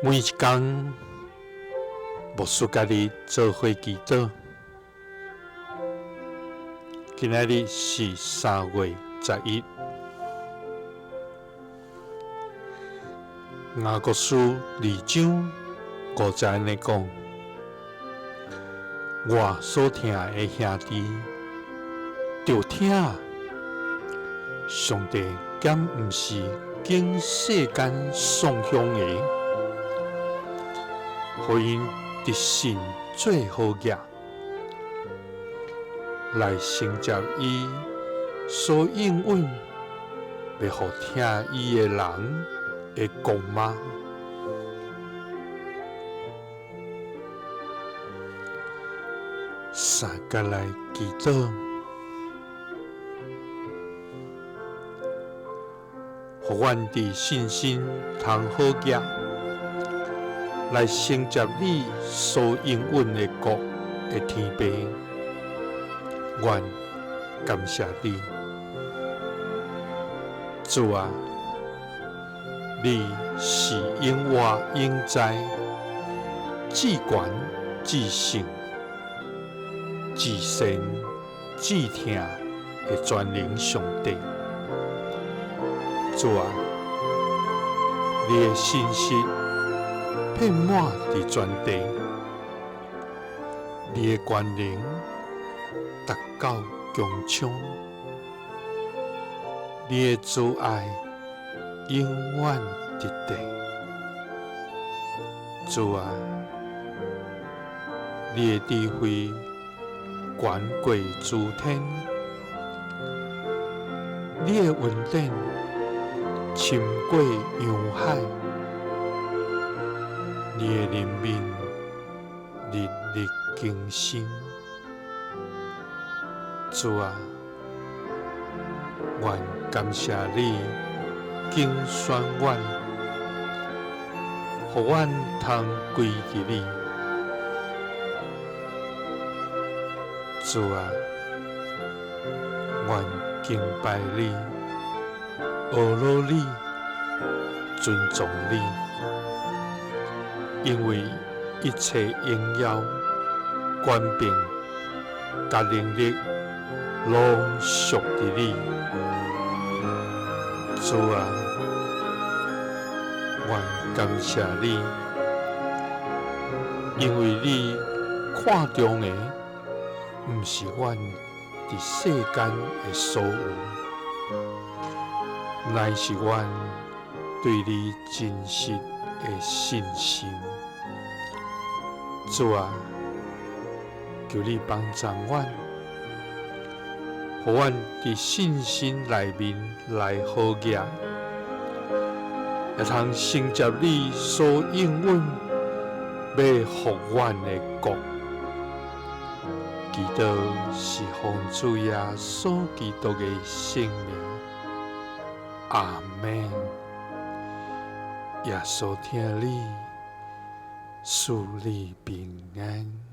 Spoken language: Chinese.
每一天，牧师家己做伙祈祷。今仔日是3月11日，雅各书2章5节安尼讲：我所听的兄弟，着听，上帝敢毋是经世间创香的，互因得信做好业，来成就伊所应允，要互听伊的人的讲吗？三个来祈祷，互阮伫信心通好业，来承接你所应允的国的天父。阮感谢你，主啊，你是永活永在、至权至圣、至善至疼的全能上帝。主啊，你的信息遍满伫全地，你的权能达到强抢，你的慈爱永远伫地。主啊，你的智慧悬过诸天，你的恩典深过洋海，你的怜悯日日更新。主啊，愿感谢你拣选阮，互阮通归于你。主啊，愿敬拜你，学罗你，尊重你，因为一切荣耀、权柄、甲能力，拢属于你。主啊，愿感谢你，因为你看重的毋是阮伫世间的所有，乃是阮对你真实的信心。主啊，求你帮助阮，互阮伫信心内面来好业，会通承接你所应允要互阮的国。祈祷是奉主耶稣基督的圣名，阿们。耶稣听你，赐你平安。